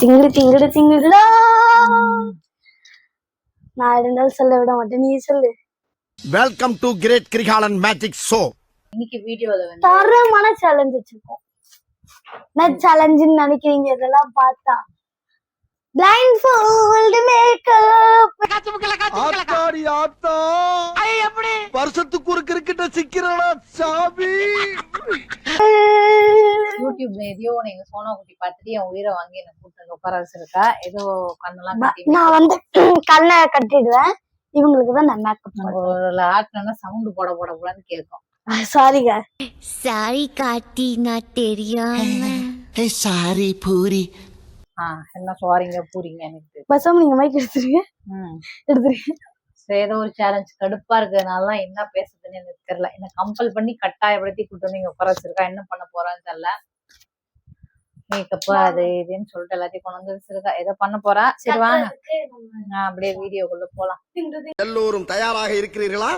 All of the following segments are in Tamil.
திங்கிடு திங்கிடு திங்கிடுடா. நான் இருந்தாலும் சொல்ல விட மாட்டேன், நீ சொல்லு. Welcome to great Kirikalan magic show. இன்னைக்கு வீடியோல வந்து தரமான சேலஞ்ச் வச்சிருக்கோம். என்ன சேலஞ்சுன்னு நினைக்கிறீங்க இதெல்லாம் பார்த்தா? Blind fold makeup. ஆத்தாடி ஆத்தா, எப்படி வருஷத்துக்கு ஒரு கிரிக்கெட்ட சிக்கிறடா சாமி. யூடியூப்ல எதையோ நீங்க சோனா குட்டி பார்த்துட்டு என் உயிரை வாங்கி என்ன கூட்டு உட்கார வச்சிருக்கா. ஏதோ கண்ணெல்லாம் கட்டி நான் வந்து கண்ணை கட்டிடுவேன், இவங்களுக்கு தான் நான் மேக்கப் ஒரு ஆட்டினா சவுண்ட் போட போட போடன்னு கேட்கும். சாரிங்க. சாரி காட்டி நான் தெரியாம சாரி பூரி. என்ன சாரிங்க பூரிங்க எனக்கு. பசங்க நீங்க மைக் எடுத்துருங்க. எடுத்துருங்க. ஏதோ ஒரு சேலஞ்ச் கடுப்பா இருக்கிறதுனால என்ன பேசுறதுன்னு எனக்கு தெரியல. என்ன கம்பல் பண்ணி கட்டாயப்படுத்தி கூட்டு வந்து இங்க உட்கார வச்சிருக்கா. என்ன பண்ண போறான்னு தெரியல. மேக்கப் அது இதுன்னு சொல்லிட்டு எல்லாத்தையும் கொண்டு வந்து வச்சிருக்கா. ஏதோ பண்ண போறா. சரி வாங்க நான் அப்படியே வீடியோக்குள்ள போலாம். எல்லோரும் தயாராக இருக்கிறீர்களா?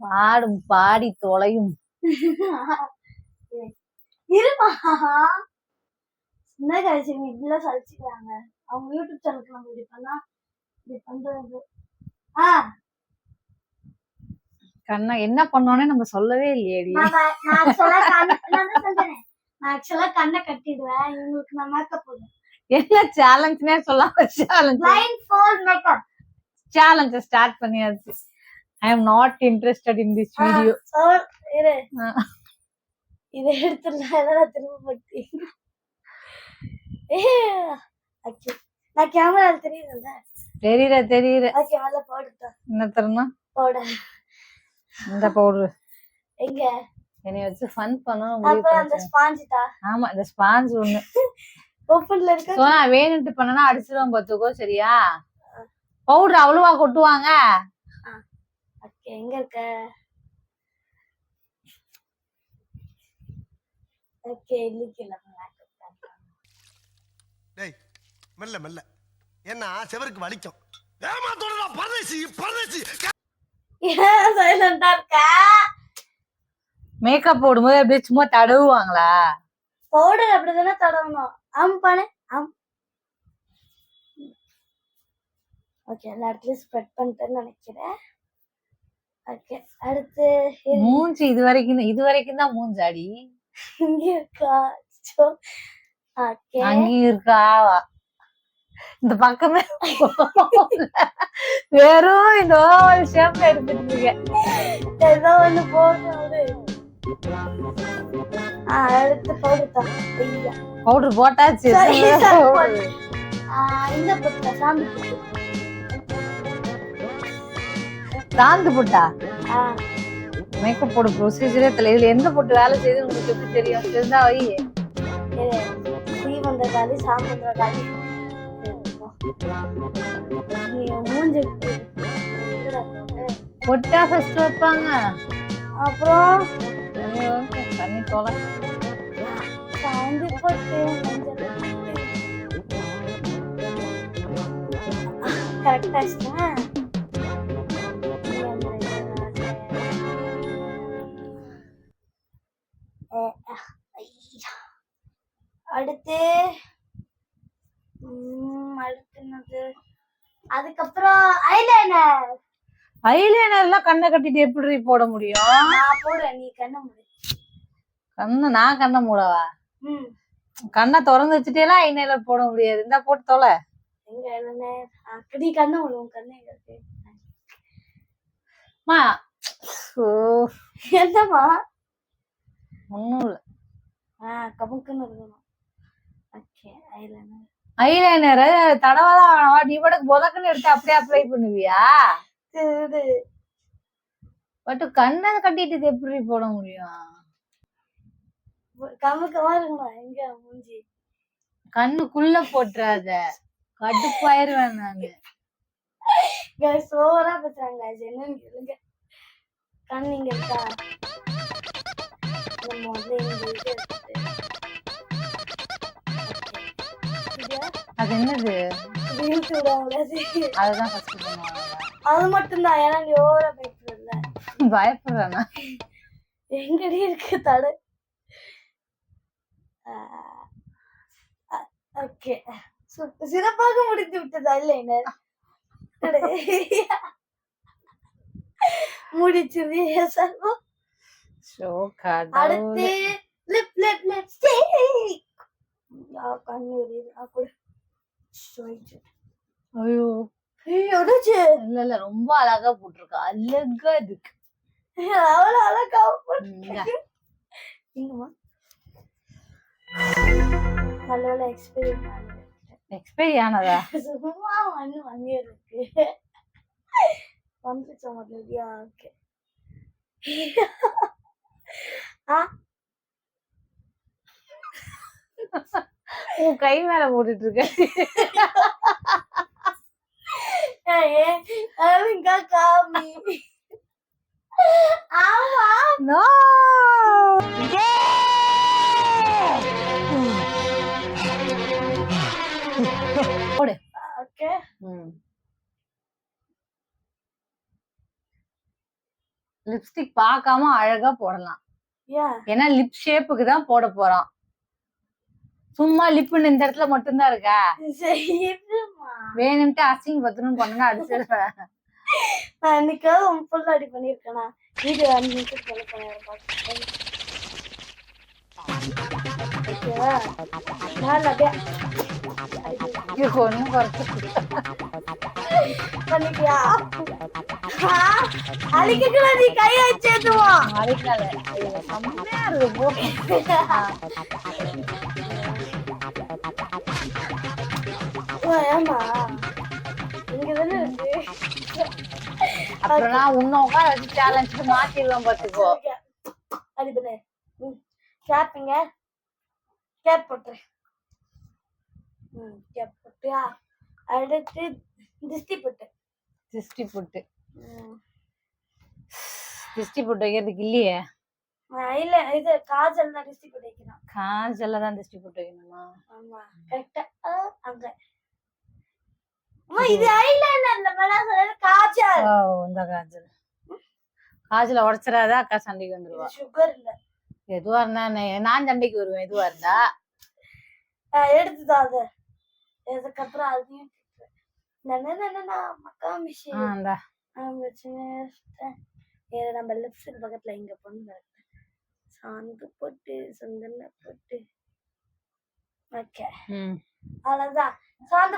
பாடும் பாடி தொலையும். இருமா, என்ன கழிச்சு இப்படிலாம் சலிச்சுக்கிறாங்க. அவங்க யூடியூப் சேனலுக்கு நம்ம இப்படி பண்ணா இப்படி பண்றது. கண்ணா என்ன பண்ணோன்னு நம்ம சொல்லவே இல்லையேடி. நான் ஆக்சுவலா கண்ணை கட்டிடுவேன், இவங்களுக்கு நான் மேக்கப் போடுவேன். என்ன சேலஞ்ச்னே சொல்லாம challenge blind fold makeup challenge start பண்ணியாச்சு. I am not interested in this video. இரு, இதை எடுத்துடலாம். திரும்ப போட்டு நான் கேமரா தெரியுதுல்ல. தெரியல ஓகே, முதல்ல போடுட்டா. என்ன தரணும் போட இந்த பவுடர் எங்க என்னை வச்சு ஃபன் பண்ணணும். அப்புறம் அந்த ஸ்பாஞ்ச் தா. ஆமா இந்த ஸ்பாஞ்ச் ஒண்ணு ஓபன்ல இருக்கு. சோனா வேணும்ட்டு பண்ணனா அடிச்சிடுவோம் பாத்துக்கோ. சரியா? பவுடர் அவ்வளவா கொட்டுவாங்க. ஓகே, எங்க இருக்க? ஓகே, இல்லைக்கல டேய் மெல்ல மெல்ல, என்ன செவருக்கு வலிக்கும். ஏமாத்தோடா பரதேசி பரதேசி. ஏன் சைலண்டா இருக்க? மேக்கப் போடும்போது அப்படியே சும்மா தடவுவாங்களா? பவுடர் அப்படிதானே தடவணும். பானே ஓகே, எல்லா இடத்துலயும் ஸ்ப்ரெட் பண்ணிட்டேன்னு நினைக்கிறேன். ஓகே, அடுத்து மூஞ்சி இது வரைக்கும் தான் மூஞ்சாடி. இங்க இருக்கா? ஓகே, அங்கேயும் இருக்கா? இந்த பக்கமே வெறும் இந்த ஓவல் ஷேப்ல எடுத்துட்டு இருக்கேன். ஏதோ ஒண்ணு போடுறது. அடுத்து பவுடர் தான். பவுடர் போட்டாச்சு. இந்த புட்டா சாந்து புட்டு. சாந்து புட்டா மேக்கப் போட ப்ரொசீஜரே தெரியல. இதுல எந்த போட்டு வேலை செய்யுது உங்களுக்கு எப்படி தெரியும்? தெரிஞ்சா வை. சீமந்த காலி சாமந்த காலி மூஞ்சி பொட்டா ஃபர்ஸ்ட் வைப்பாங்க. அப்புறம் தண்ணி தோலை சாந்து போட்டு கரெக்டா வச்சுட்டேன். அடுத்து அடுத்து அதுக்கப்புறம் ஐலைனர்லாம் கண்ணை கட்டிட்டு எப்படி போட முடியும்? நான் போடுறேன், நீ கண்ணை மூடு. நான் கண்ணை மூடவா? கண்ணை திறந்து வச்சுட்டேலாம் ஐலைனர் போட முடியாது. இந்த போட்டு தொலை. எங்க ஐலைனர்? நீ கண்ணை மூடுவோம். கண்ணை எங்க இருக்கு? என்னமா ஒண்ணும் இல்ல. கமுக்குன்னு இருக்கணும். ஓகே, ஐலைனர் தடவைதான். நீ கூட புதக்குன்னு எடுத்து அப்படியே அப்ளை பண்ணுவியா? பட் கண்ணை கட்டிட்டு எப்படி போட முடியும்? கமுக்கமா இருக்கணும். எங்க மூஞ்சி கண்ணுக்குள்ள போட்டுறாத, கடுப்பாயிருவேன் நானு. சோறா பேசுறாங்க. என்னன்னு கேளுங்க. கண் இங்க இருக்கா? அது என்னது? அதுதான் ஃபர்ஸ்ட் பண்ணுவாங்க. அது மட்டும் தான். ஏன்னா நீ ஓவரா பேசுற. பயப்படுறானா? எங்கடி இருக்கு தடு? ஓகே, சிறப்பாக முடித்து விட்டதா இல்லை? முடிச்சது சர்வம். அடுத்து லிப் லிப் லிப்ஸ்டிக். கண்ணீர் அப்படி ஐயோ இல்ல இல்ல, ரொம்ப அழகா போட்டிருக்கா. அழகா இருக்கு. அவ்வளவு அழகா நல்ல எக்ஸ்பைரி ஆனதா? சும்மா 1 year இருக்கு. வந்துச்சா மாதிரியா? ஓகே. உன் கை மேல போட்டுட்டு இருக்க. காமி. ஆமா. நோ. போடு. ஓகே. லிப்ஸ்டிக் பார்க்காம அழகா போடலாம். ஏன்னா லிப் ஷேப்புக்கு தான் போட போறோம். சும்மா லிப்புன்னு இந்த இடத்துல மட்டும்தான் இருக்கா? வேணும்ட்டு அசிங்கப்படுத்தணும்னு பண்ணா அடிச்சிருவேன். நான் இன்னைக்காவது உன் ஃபுல் அடி பண்ணிருக்கேனா? வீடியோ 5 நிமிஷத்துக்கு மேல பண்ணிருக்கேன். ஓகேவா? நான் அப்படியே ஒண்ணும் பண்ணிட்டியா? அழிக்கல, நீ கையை வச்சேதுவோம். அழிக்கல, செம்மையா இருக்கு போ. ஏமா இங்க தானே இருக்கு. அப்புறம் நான் உன்ன உட்கார வச்சு சேலஞ்சுக்கு மாத்திடுவேன் பாத்துக்கோ. அடிப்பனே கேப்பிங்க கேப் போட்டுறேன். கேப் போட்டியா? அடுத்து திஷ்டி போட்டு. திஷ்டி போட்டு திஷ்டி போட்டு வைக்கிறதுக்கு இல்லையே. இல்ல, இது காஜல் தான் திஷ்டி போட்டு வைக்கணும். காஜல்ல தான் திஷ்டி போட்டு வைக்கணுமா? ஆமா, கரெக்ட்டா. அங்க இது ஐலைனர்ல மேல சொல்றது காஜல். இந்த காஜல். காஜல உடைச்சறாத, அக்கா சண்டைக்கு வந்துருவா. சுகர் இல்ல, எதுவா இருந்தா நான் சண்டைக்கு வருவேன். எதுவா இருந்தா எடுத்துதான் அது. அதுக்கப்புறம் அதையும் மக்கா மிஷின் நம்ம லிப்ஸ்டிக் பக்கத்துல இங்க பொண்ணு சாந்து போட்டு சந்தன போட்டு. ஓகே, அவ்வளவுதான். சாந்து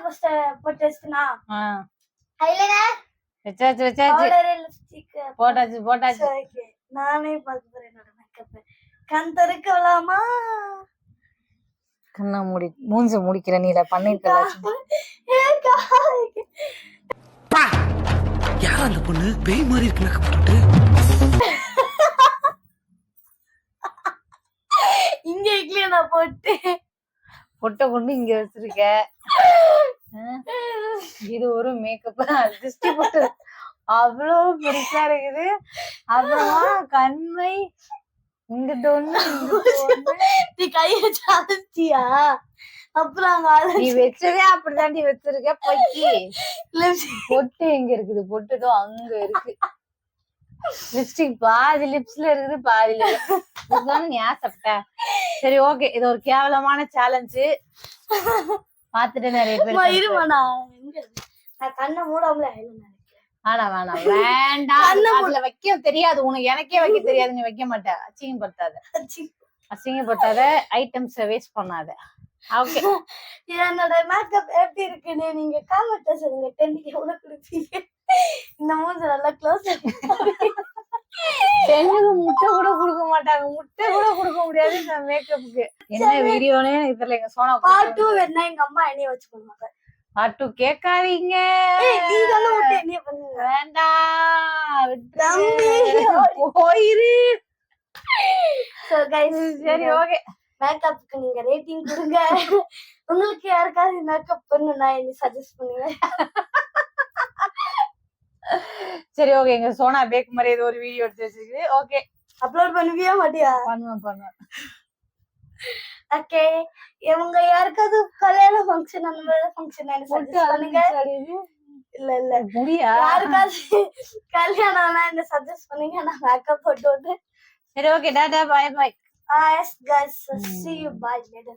போட்டு வச்சுனா போட்டாச்சு. நானே பார்த்து என்னோட மேக்கப் கண் திறக்கலாமா? கண்ணா மூடி மூஞ்ச முடிக்கிற நீல பண்ணிருக்கலாம். யார் அந்த பொண்ணு? பேய் மாதிரி இருக்கு மேக்கப் போட்டுட்டு. இங்க இட்லியா நான் போட்டு பொட்டை கொண்டு இங்க வச்சிருக்க. இது ஒரு மேக்கப். திருஷ்டி போட்டு அவ்வளவு பெருசா இருக்குது. அப்புறமா கண்மை இங்கிட்ட ஒண்ணு, நீ கைய சாத்தியா? அப்புறம் நீ வச்சதே அப்படிதாண்டி வச்சிருக்க. பொய்க்கி பொட்டு எங்க இருக்குது? பொட்டுதோ அங்க இருக்கு. லிப்ஸ்டிக் பாதி லிப்ஸ்ல இருக்குது, பாதி நீ ஏன் சாப்பிட்ட? சரி ஓகே, இது ஒரு கேவலமான சேலஞ்சு. பாத்துட்டு நிறைய பேர் கண்ணை மூடாமல வேணாம் வேண்டாம். அதுல வைக்க தெரியாது உனக்கு, எனக்கே வைக்க தெரியாது. நீ வைக்க மாட்ட. அசிங்கப்படுத்தாத ஐட்டம்ஸ் வேஸ்ட் பண்ணாத. ஓகே, என்னோட மேக்கப் எப்படி இருக்குன்னு நீங்க காமெண்ட்ல சொல்லுங்க. 10க்கு எவ்வளவு கொடுப்பீங்க? இந்த மூஞ்சி நல்லா க்ளோஸ். 10க்கு முட்டை கூட கொடுக்க மாட்டாங்க. முட்டை கூட கொடுக்க முடியாது இந்த மேக்கப்புக்கு. என்ன வீடியோனே எனக்கு தெரியல. எங்க சோனா பார்ட் 2 வேணா எங்க அம்மா என்னைய வச்சு பண்ணுவாங்க. பார்ட் 2 கேட்காதீங்க. வேண்டாம், போயிரு. சரி ஓகே, மேக்கப்புக்கு நீங்க ரேட்டிங் கொடுங்க. உங்களுக்கு யாருக்காவது மேக்கப் பண்ணுனா என்ன சஜஸ்ட் பண்ணுங்க. சரி ஓகே, எங்க சோனா பேக் மாதிரி ஏதோ ஒரு வீடியோ எடுத்து வச்சிருக்கு. ஓகே, அப்லோட் பண்ணுவியா மாட்டியா? பண்ணுவேன். ஓகே, இவங்க யாருக்காவது கல்யாண ஃபங்க்ஷன் அந்த மாதிரி ஃபங்க்ஷன் என்ன சஜஸ்ட் பண்ணுங்க. இல்ல முடியா யாருக்காச்சும் கல்யாணம்லாம் என்ன சஜஸ்ட் பண்ணீங்க நான் மேக்கப் போட்டு விட்டு சரி okay Tata bye bye yes guys see you bye later